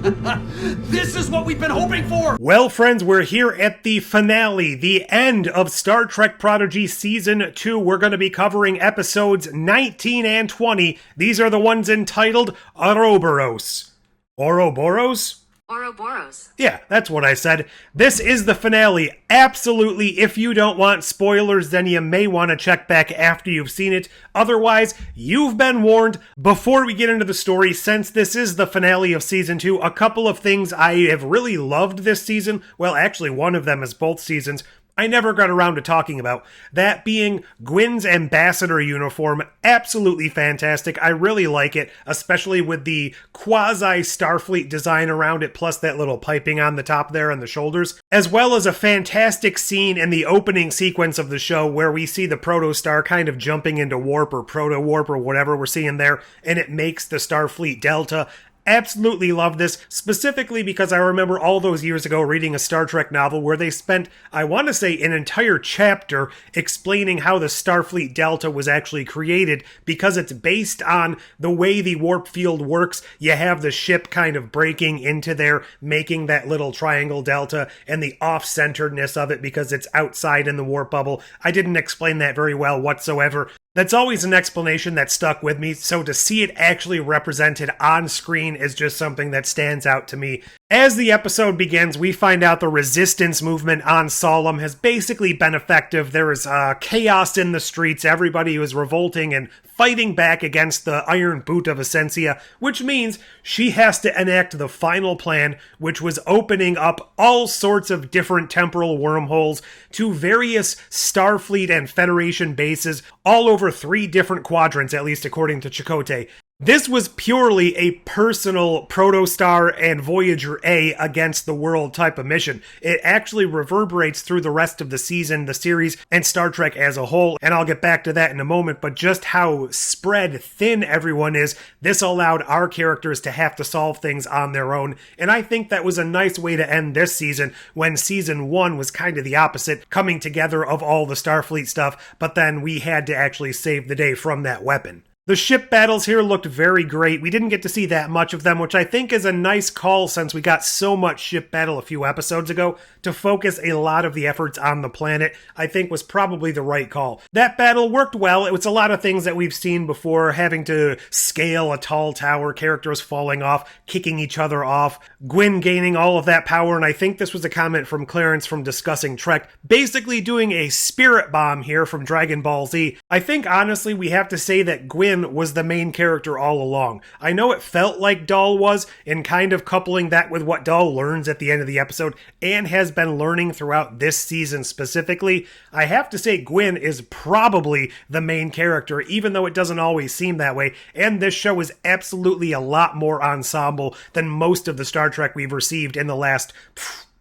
This is what we've been hoping for! Well, friends, we're here at the finale, the end of Star Trek Prodigy Season 2. We're going to be covering episodes 19 and 20. These are the ones entitled Ouroboros. Ouroboros? Ouroboros. Yeah, that's what I said. This is the finale. Absolutely, if you don't want spoilers, then you may want to check back after you've seen it. Otherwise, you've been warned. Before we get into the story, since this is the finale of Season 2, a couple of things I have really loved this season. Well, actually, one of them is both seasons. I never got around to talking about. That being Gwyn's ambassador uniform. Absolutely fantastic. I really like it, especially with the quasi-Starfleet design around it, plus that little piping on the top there and the shoulders. As well as a fantastic scene in the opening sequence of the show where we see the protostar kind of jumping into warp or proto-warp or whatever we're seeing there, and it makes the Starfleet Delta. Absolutely love this, specifically because I remember all those years ago reading a Star Trek novel where they spent, I want to say, an entire chapter explaining how the Starfleet Delta was actually created, because it's based on the way the warp field works. You have the ship kind of breaking into there, making that little triangle delta, and the off-centeredness of it because it's outside in the warp bubble. I didn't explain that very well whatsoever. That's always an explanation that stuck with me, so to see it actually represented on screen is just something that stands out to me. As the episode begins, we find out the resistance movement on Solemn has basically been effective. There is chaos in the streets, everybody was revolting and fighting back against the Iron Boot of Asencia, which means she has to enact the final plan, which was opening up all sorts of different temporal wormholes to various Starfleet and Federation bases all over 3 different quadrants, at least according to Chakotay. This was purely a personal Protostar and Voyager A against the world type of mission. It actually reverberates through the rest of the season, the series, and Star Trek as a whole, and I'll get back to that in a moment, but just how spread thin everyone is, this allowed our characters to have to solve things on their own, and I think that was a nice way to end this season, when Season 1 was kind of the opposite, coming together of all the Starfleet stuff, but then we had to actually save the day from that weapon. The ship battles here looked very great. We didn't get to see that much of them, which I think is a nice call since we got so much ship battle a few episodes ago. To focus a lot of the efforts on the planet, I think was probably the right call. That battle worked well. It was a lot of things that we've seen before, having to scale a tall tower, characters falling off, kicking each other off, Gwyn gaining all of that power, and I think this was a comment from Clarence from Discussing Trek, basically doing a spirit bomb here from Dragon Ball Z. I think honestly we have to say that Gwyn was the main character all along. I know it felt like Dahl was, and kind of coupling that with what Dahl learns at the end of the episode, and has been learning throughout this season specifically, I have to say Gwyn is probably the main character, even though it doesn't always seem that way, and this show is absolutely a lot more ensemble than most of the Star Trek we've received in the last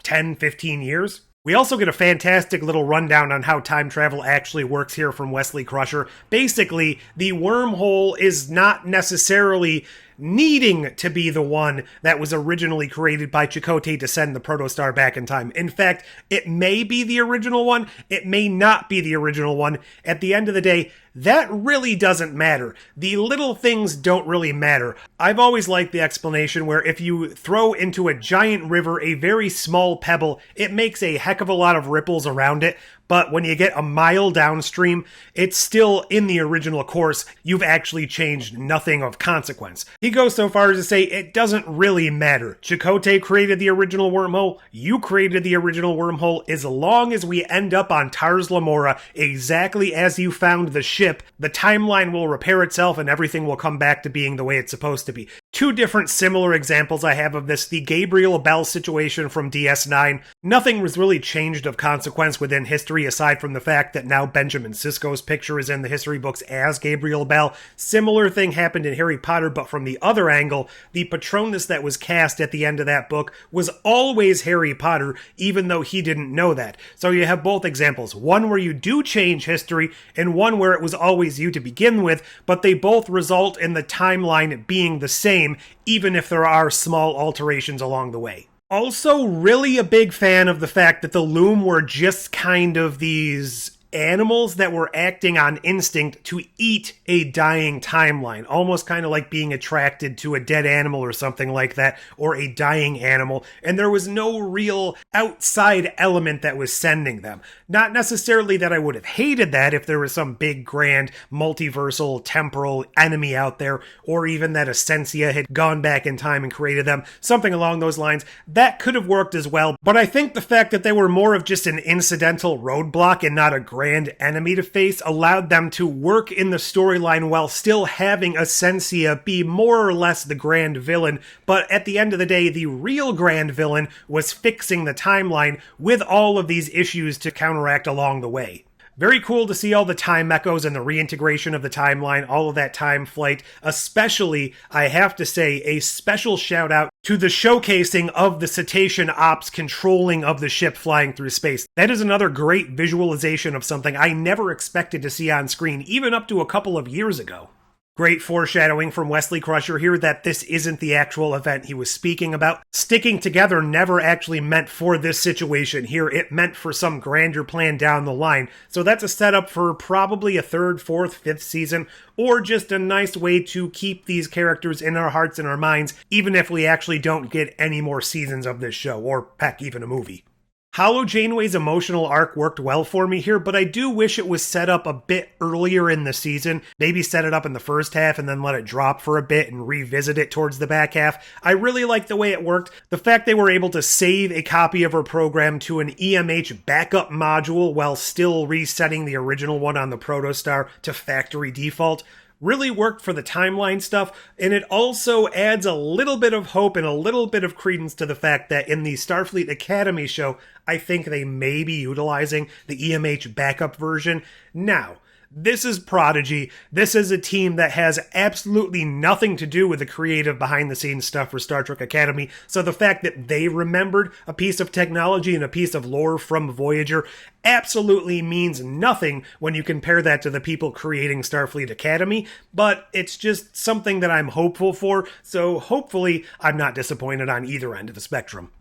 10, 15 years. We also get a fantastic little rundown on how time travel actually works here from Wesley Crusher. Basically, the wormhole is not necessarily needing to be the one that was originally created by Chakotay to send the protostar back in time. In fact, it may be the original one, it may not be the original one. At the end of the day, that really doesn't matter. The little things don't really matter. I've always liked the explanation where if you throw into a giant river a very small pebble, it makes a heck of a lot of ripples around it, but when you get a mile downstream, it's still in the original course. You've actually changed nothing of consequence. He goes so far as to say it doesn't really matter. Chakotay created the original wormhole, you created the original wormhole. As long as we end up on Tars Lamora exactly as you found the ship, the timeline will repair itself and everything will come back to being the way it's supposed to be. 2 different similar examples I have of this. The Gabriel Bell situation from DS9. Nothing was really changed of consequence within history aside from the fact that now Benjamin Sisko's picture is in the history books as Gabriel Bell. Similar thing happened in Harry Potter, but from the other angle, the Patronus that was cast at the end of that book was always Harry Potter, even though he didn't know that. So you have both examples. One where you do change history, and one where it was always you to begin with, but they both result in the timeline being the same, even if there are small alterations along the way. Also, really a big fan of the fact that the Loom were just kind of these animals that were acting on instinct to eat a dying timeline, almost kind of like being attracted to a dead animal or something like that, or a dying animal, and there was no real outside element that was sending them. Not necessarily that I would have hated that if there was some big, grand, multiversal, temporal enemy out there, or even that Asencia had gone back in time and created them, something along those lines. That could have worked as well, but I think the fact that they were more of just an incidental roadblock and not a grand enemy to face allowed them to work in the storyline while still having Asencia be more or less the grand villain, but at the end of the day, the real grand villain was fixing the timeline with all of these issues to counteract along the way. Very cool to see all the time echoes and the reintegration of the timeline, all of that time flight, especially, I have to say, a special shout out to the showcasing of the cetacean ops controlling of the ship flying through space. That is another great visualization of something I never expected to see on screen, even up to a couple of years ago. Great foreshadowing from Wesley Crusher here that this isn't the actual event he was speaking about. Sticking together never actually meant for this situation here. It meant for some grander plan down the line. So that's a setup for probably a third, fourth, fifth season, or just a nice way to keep these characters in our hearts and our minds, even if we actually don't get any more seasons of this show, or heck, even a movie. Hollow Janeway's emotional arc worked well for me here, but I do wish it was set up a bit earlier in the season. Maybe set it up in the first half and then let it drop for a bit and revisit it towards the back half. I really liked the way it worked. The fact they were able to save a copy of her program to an EMH backup module while still resetting the original one on the Protostar to factory default really worked for the timeline stuff, and it also adds a little bit of hope and a little bit of credence to the fact that in the Starfleet Academy show, I think they may be utilizing the EMH backup version. Now, this is Prodigy. This is a team that has absolutely nothing to do with the creative behind-the-scenes stuff for Star Trek Academy, so the fact that they remembered a piece of technology and a piece of lore from Voyager absolutely means nothing when you compare that to the people creating Starfleet Academy, but it's just something that I'm hopeful for, so hopefully I'm not disappointed on either end of the spectrum.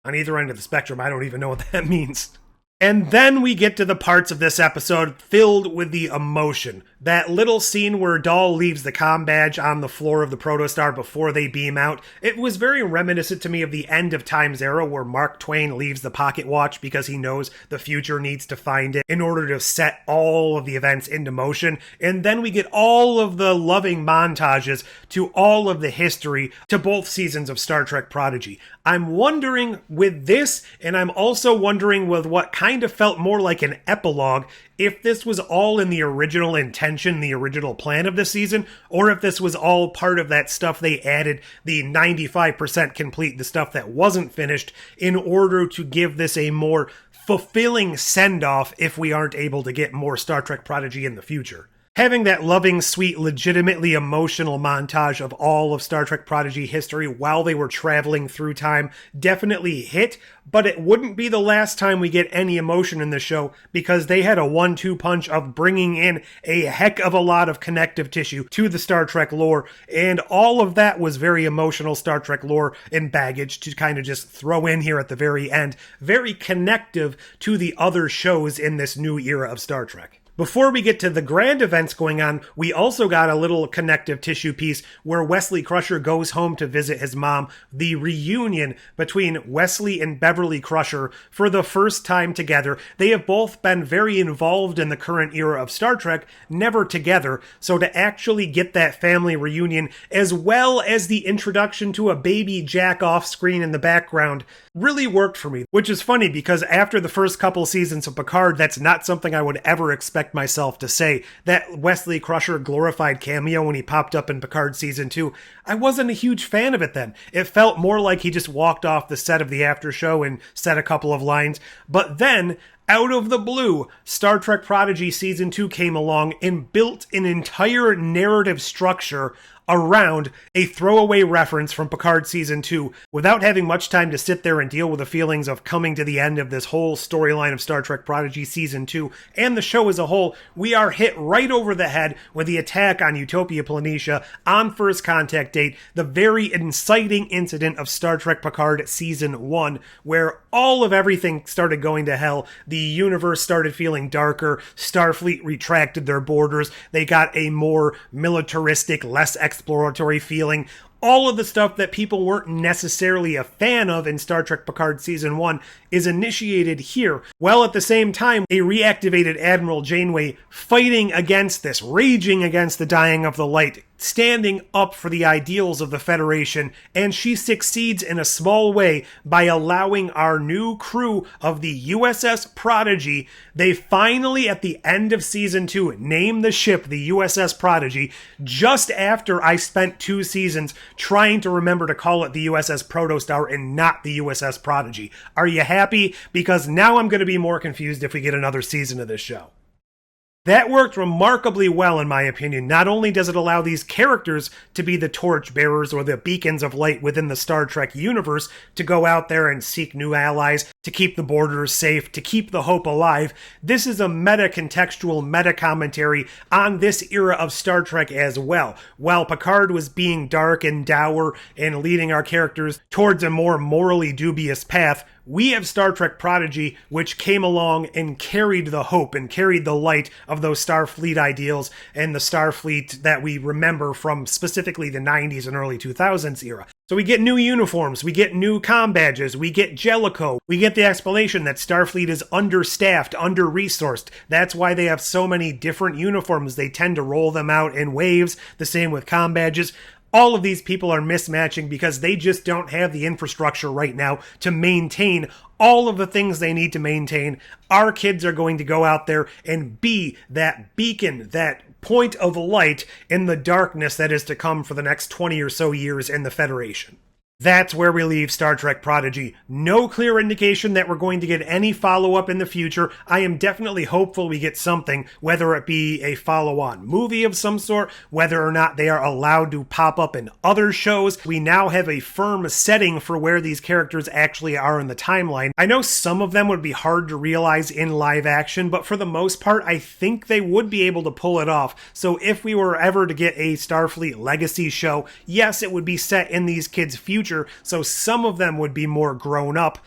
On either end of the spectrum, I don't even know what that means. And then we get to the parts of this episode filled with the emotion. That little scene where Dahl leaves the comm badge on the floor of the Protostar before they beam out, it was very reminiscent to me of the End of Times era where Mark Twain leaves the pocket watch because he knows the future needs to find it in order to set all of the events into motion. And then we get all of the loving montages to all of the history to both seasons of Star Trek Prodigy. I'm wondering with this, and I'm also wondering with what kind of felt more like an epilogue, if this was all in the original intention, the original plan of the season, or if this was all part of that stuff they added, the 95% complete, the stuff that wasn't finished, in order to give this a more fulfilling send-off if we aren't able to get more Star Trek Prodigy in the future. Having that loving, sweet, legitimately emotional montage of all of Star Trek Prodigy history while they were traveling through time definitely hit, but it wouldn't be the last time we get any emotion in the show because they had a 1-2 punch of bringing in a heck of a lot of connective tissue to the Star Trek lore, and all of that was very emotional Star Trek lore and baggage to kind of just throw in here at the very end. Very connective to the other shows in this new era of Star Trek. Before we get to the grand events going on, we also got a little connective tissue piece where Wesley Crusher goes home to visit his mom, the reunion between Wesley and Beverly Crusher for the first time together. They have both been very involved in the current era of Star Trek, never together, so to actually get that family reunion, as well as the introduction to a baby Jack off screen in the background, really worked for me, which is funny because after the first couple seasons of Picard, that's not something I would ever expect myself to say. That Wesley Crusher glorified cameo when he popped up in Picard Season 2, I wasn't a huge fan of it then. It felt more like he just walked off the set of the after show and said a couple of lines, but then out of the blue, Star Trek Prodigy Season 2 came along and built an entire narrative structure around a throwaway reference from Picard Season 2 without having much time to sit there and deal with the feelings of coming to the end of this whole storyline of Star Trek Prodigy Season 2 and the show as a whole. We are hit right over the head with the attack on Utopia Planitia on first contact date, the very inciting incident of Star Trek Picard Season 1, where all of everything started going to hell. the universe started feeling darker, Starfleet retracted their borders, they got a more militaristic, less exploratory feeling. All of the stuff that people weren't necessarily a fan of in Star Trek Picard Season 1 is initiated here, while at the same time, a reactivated Admiral Janeway fighting against this, raging against the dying of the light, standing up for the ideals of the Federation, and she succeeds in a small way by allowing our new crew of the USS Prodigy. They finally, at the end of Season 2, name the ship the USS Prodigy, just after I spent 2 seasons trying to remember to call it the USS Protostar and not the USS Prodigy. Are you happy? Because now I'm going to be more confused if we get another season of this show. That worked remarkably well, in my opinion. Not only does it allow these characters to be the torchbearers or the beacons of light within the Star Trek universe to go out there and seek new allies, to keep the borders safe, to keep the hope alive. This is a meta-contextual meta-commentary on this era of Star Trek as well. While Picard was being dark and dour and leading our characters towards a more morally dubious path, we have Star Trek Prodigy, which came along and carried the hope and carried the light of those Starfleet ideals and the Starfleet that we remember from specifically the 90s and early 2000s era. So we get new uniforms, we get new comm badges, we get Jellicoe, we get the explanation that Starfleet is understaffed, under-resourced. That's why they have so many different uniforms. They tend to roll them out in waves, the same with comm badges. All of these people are mismatching because they just don't have the infrastructure right now to maintain all of the things they need to maintain. Our kids are going to go out there and be that beacon, that point of light in the darkness that is to come for the next 20 or so years in the Federation. That's where we leave Star Trek Prodigy. No clear indication that we're going to get any follow-up in the future. I am definitely hopeful we get something, whether it be a follow-on movie of some sort, whether or not they are allowed to pop up in other shows. We now have a firm setting for where these characters actually are in the timeline. I know some of them would be hard to realize in live action, but for the most part, I think they would be able to pull it off. So if we were ever to get a Starfleet Legacy show, yes, it would be set in these kids' future, so some of them would be more grown up,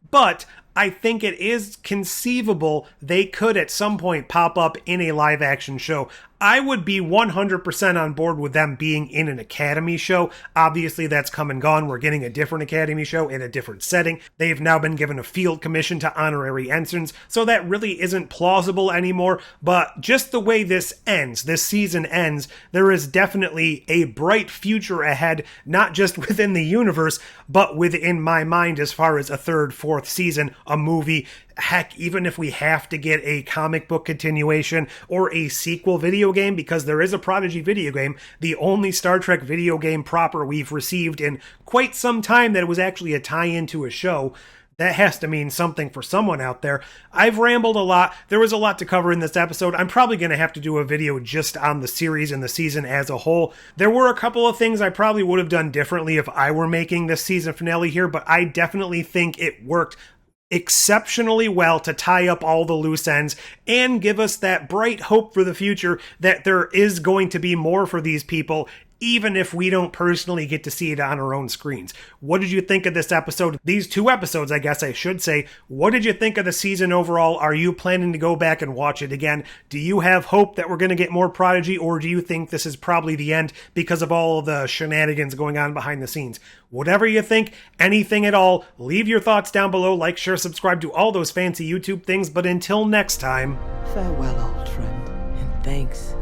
but I think it is conceivable they could at some point pop up in a live action show. I would be 100% on board with them being in an Academy show. Obviously, that's come and gone. We're getting a different Academy show in a different setting. They've now been given a field commission to honorary ensigns, so that really isn't plausible anymore. But just the way this ends, this season ends, there is definitely a bright future ahead, not just within the universe, but within my mind as far as a third, fourth season, a movie. Heck, even if we have to get a comic book continuation or a sequel video game, because there is a Prodigy video game, the only Star Trek video game proper we've received in quite some time that was actually a tie-in to a show. That has to mean something for someone out there. I've rambled a lot. There was a lot to cover in this episode. I'm probably going to have to do a video just on the series and the season as a whole. There were a couple of things I probably would have done differently if I were making this season finale here, but I definitely think it worked exceptionally well to tie up all the loose ends and give us that bright hope for the future that there is going to be more for these people, even if we don't personally get to see it on our own screens. What did you think of this episode? These 2 episodes, I guess I should say. What did you think of the season overall? Are you planning to go back and watch it again? Do you have hope that we're going to get more Prodigy, or do you think this is probably the end because of all of the shenanigans going on behind the scenes? Whatever you think, anything at all, leave your thoughts down below. Like, share, subscribe to all those fancy YouTube things. But until next time, farewell, old friend, and thanks